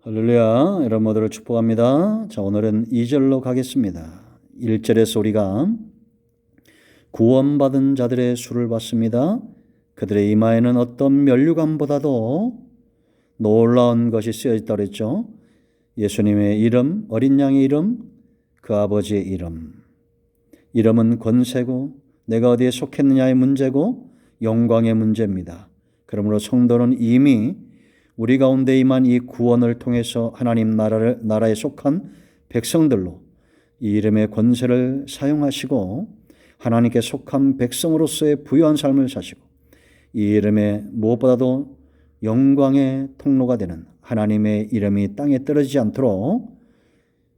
할렐루야, 여러분 모두를 축복합니다. 자, 오늘은 2절로 가겠습니다. 1절의 소리가 구원받은 자들의 수를 받습니다. 그들의 이마에는 어떤 면류관보다도 놀라운 것이 쓰여있다고 그랬죠. 예수님의 이름, 어린 양의 이름, 그 아버지의 이름. 이름은 권세고 내가 어디에 속했느냐의 문제고 영광의 문제입니다. 그러므로 성도는 이미 우리 가운데 임한 이 구원을 통해서 하나님 나라에 속한 백성들로 이 이름의 권세를 사용하시고 하나님께 속한 백성으로서의 부유한 삶을 사시고 이 이름에 무엇보다도 영광의 통로가 되는 하나님의 이름이 땅에 떨어지지 않도록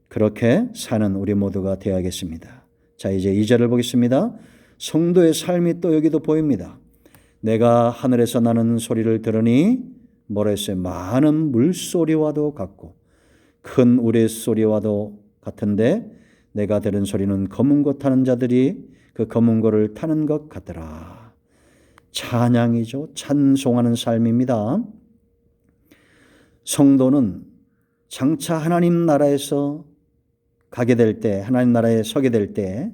그렇게 사는 우리 모두가 되어야겠습니다. 자, 이제 2절을 보겠습니다. 성도의 삶이 또 여기도 보입니다. 내가 하늘에서 나는 소리를 들으니 뭐라 했어요? 많은 물소리와도 같고 큰 우레소리와도 같은데 내가 들은 소리는 검은 고 타는 자들이 그 검은 고를 타는 것 같더라. 찬양이죠. 찬송하는 삶입니다. 성도는 장차 하나님 나라에서 가게 될 때, 하나님 나라에 서게 될 때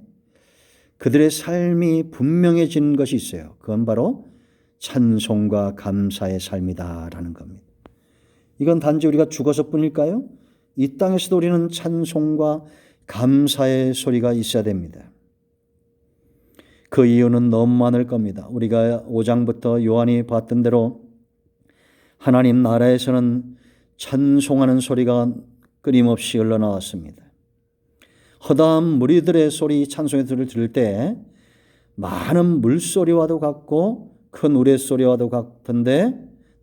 그들의 삶이 분명해진 것이 있어요. 그건 바로 찬송과 감사의 삶이다라는 겁니다. 이건 단지 우리가 죽어서뿐일까요? 이 땅에서도 우리는 찬송과 감사의 소리가 있어야 됩니다. 그 이유는 너무 많을 겁니다. 우리가 5장부터 요한이 봤던 대로 하나님 나라에서는 찬송하는 소리가 끊임없이 흘러나왔습니다. 허다한 무리들의 소리, 찬송의 소리를 들을 때 많은 물소리와도 같고 큰 우레소리와도 같은데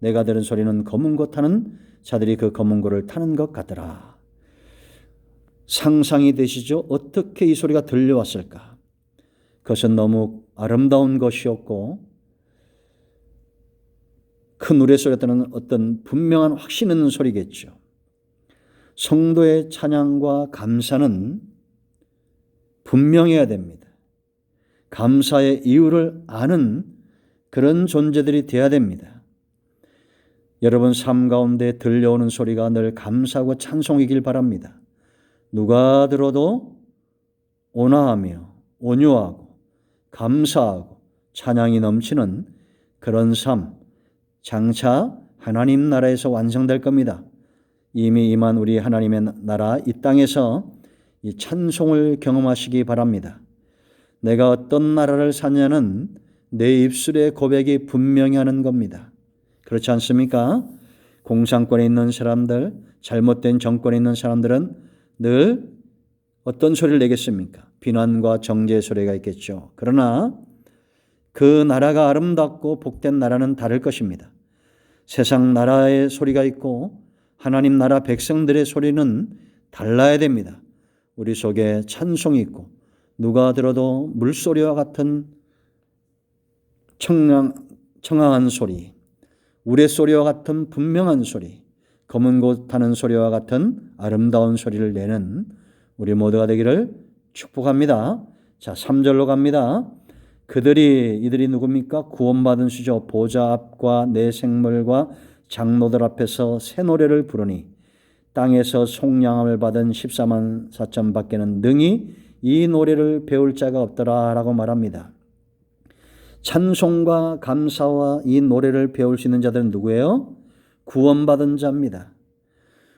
내가 들은 소리는 검은 고 타는 자들이 그 검은 고를 타는 것 같더라. 상상이 되시죠? 어떻게 이 소리가 들려왔을까? 그것은 너무 아름다운 것이었고 큰 우레소리였다는 어떤 분명한 확신 있는 소리겠죠. 성도의 찬양과 감사는 분명해야 됩니다. 감사의 이유를 아는 그런 존재들이 되어야 됩니다. 여러분 삶 가운데 들려오는 소리가 늘 감사하고 찬송이길 바랍니다. 누가 들어도 온화하며 온유하고 감사하고 찬양이 넘치는 그런 삶, 장차 하나님 나라에서 완성될 겁니다. 이미 임한 우리 하나님의 나라 이 땅에서 이 찬송을 경험하시기 바랍니다. 내가 어떤 나라를 사냐는 내 입술의 고백이 분명히 하는 겁니다. 그렇지 않습니까? 공산권에 있는 사람들, 잘못된 정권에 있는 사람들은 늘 어떤 소리를 내겠습니까? 비난과 정죄의 소리가 있겠죠. 그러나 그 나라가 아름답고 복된 나라는 다를 것입니다. 세상 나라의 소리가 있고 하나님 나라 백성들의 소리는 달라야 됩니다. 우리 속에 찬송이 있고 누가 들어도 물소리와 같은 청아한 소리, 우레소리와 같은 분명한 소리, 검은 고 타는 소리와 같은 아름다운 소리를 내는 우리 모두가 되기를 축복합니다. 자, 3절로 갑니다. 이들이 누굽니까? 구원받은 수죠. 보좌 앞과 내 생물과 장로들 앞에서 새 노래를 부르니 땅에서 속량함을 받은 14만 4천 밖에는 능히 이 노래를 배울 자가 없더라 라고 말합니다. 찬송과 감사와 이 노래를 배울 수 있는 자들은 누구예요? 구원받은 자입니다.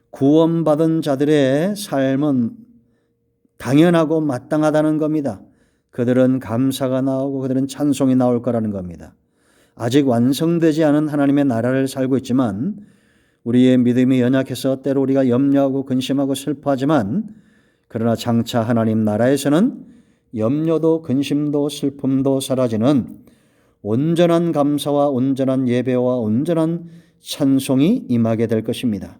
구원받은 자들의 삶은 당연하고 마땅하다는 겁니다. 그들은 감사가 나오고 그들은 찬송이 나올 거라는 겁니다. 아직 완성되지 않은 하나님의 나라를 살고 있지만 우리의 믿음이 연약해서 때로 우리가 염려하고 근심하고 슬퍼하지만 그러나 장차 하나님 나라에서는 염려도 근심도 슬픔도 사라지는 온전한 감사와 온전한 예배와 온전한 찬송이 임하게 될 것입니다.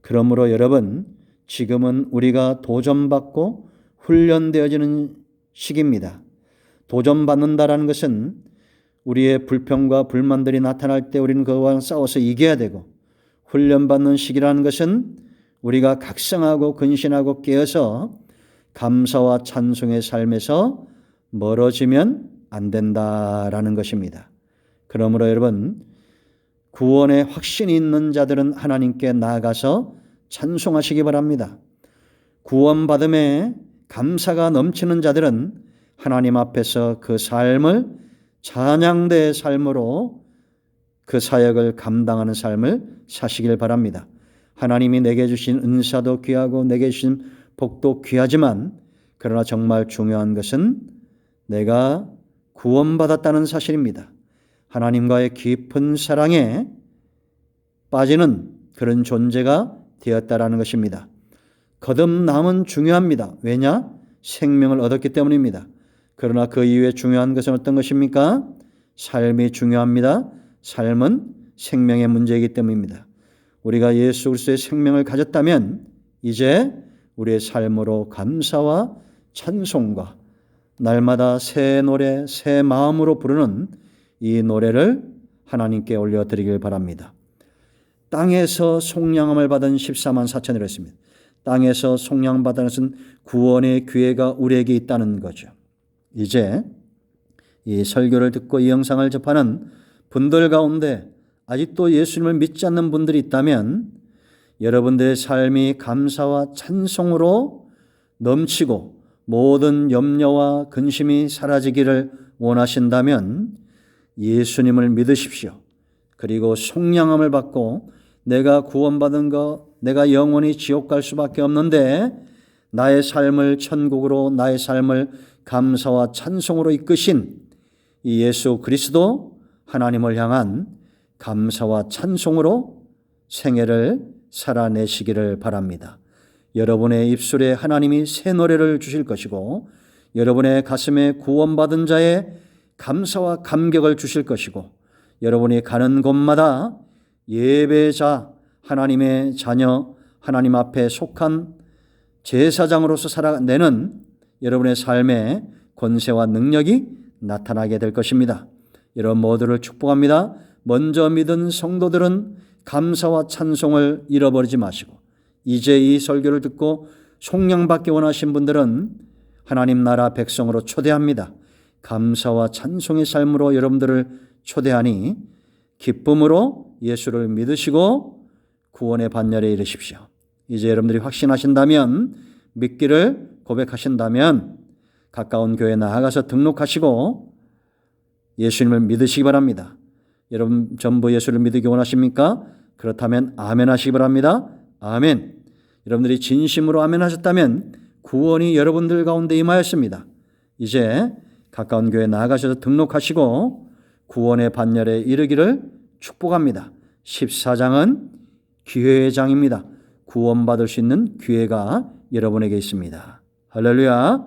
그러므로 여러분, 지금은 우리가 도전받고 훈련되어지는 시기입니다. 도전받는다라는 것은 우리의 불평과 불만들이 나타날 때 우리는 그와 싸워서 이겨야 되고, 훈련받는 시기라는 것은 우리가 각성하고 근신하고 깨어서 감사와 찬송의 삶에서 멀어지면 안 된다라는 것입니다. 그러므로 여러분, 구원의 확신이 있는 자들은 하나님께 나아가서 찬송하시기 바랍니다. 구원받음에 감사가 넘치는 자들은 하나님 앞에서 그 삶을 찬양대의 삶으로 그 사역을 감당하는 삶을 사시길 바랍니다. 하나님이 내게 주신 은사도 귀하고 내게 주신 복도 귀하지만 그러나 정말 중요한 것은 내가 구원받았다는 사실입니다. 하나님과의 깊은 사랑에 빠지는 그런 존재가 되었다라는 것입니다. 거듭남은 중요합니다. 왜냐? 생명을 얻었기 때문입니다. 그러나 그 이후에 중요한 것은 어떤 것입니까? 삶이 중요합니다. 삶은 생명의 문제이기 때문입니다. 우리가 예수 그리스도의 생명을 가졌다면 이제 우리의 삶으로 감사와 찬송과 날마다 새 노래, 새 마음으로 부르는 이 노래를 하나님께 올려드리길 바랍니다. 땅에서 속량함을 받은 14만 4천이라 했습니다. 땅에서 속량받은 것은 구원의 기회가 우리에게 있다는 거죠. 이제 이 설교를 듣고 이 영상을 접하는 분들 가운데 아직도 예수님을 믿지 않는 분들이 있다면 여러분들의 삶이 감사와 찬송으로 넘치고 모든 염려와 근심이 사라지기를 원하신다면 예수님을 믿으십시오. 그리고 속량함을 받고 내가 구원받은 거, 내가 영원히 지옥 갈 수밖에 없는데 나의 삶을 천국으로, 나의 삶을 감사와 찬송으로 이끄신 이 예수 그리스도 하나님을 향한 감사와 찬송으로 생애를 살아내시기를 바랍니다. 여러분의 입술에 하나님이 새 노래를 주실 것이고 여러분의 가슴에 구원받은 자의 감사와 감격을 주실 것이고 여러분이 가는 곳마다 예배자, 하나님의 자녀, 하나님 앞에 속한 제사장으로서 살아내는 여러분의 삶에 권세와 능력이 나타나게 될 것입니다. 여러분 모두를 축복합니다. 먼저 믿은 성도들은 감사와 찬송을 잃어버리지 마시고 이제 이 설교를 듣고 속량받기 원하신 분들은 하나님 나라 백성으로 초대합니다. 감사와 찬송의 삶으로 여러분들을 초대하니 기쁨으로 예수를 믿으시고 구원의 반열에 이르십시오. 이제 여러분들이 확신하신다면, 믿기를 고백하신다면 가까운 교회에 나아가서 등록하시고 예수님을 믿으시기 바랍니다. 여러분 전부 예수를 믿기 원하십니까? 그렇다면 아멘 하시기 바랍니다. 아멘. 여러분들이 진심으로 아멘 하셨다면 구원이 여러분들 가운데 임하였습니다. 이제 가까운 교회에 나아가셔서 등록하시고 구원의 반열에 이르기를 축복합니다. 14장은 기회의 장입니다. 구원받을 수 있는 기회가 여러분에게 있습니다. 할렐루야.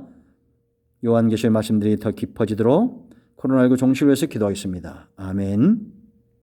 요한계시의 말씀들이 더 깊어지도록 코로나19 종식을 위해서 기도하겠습니다. 아멘.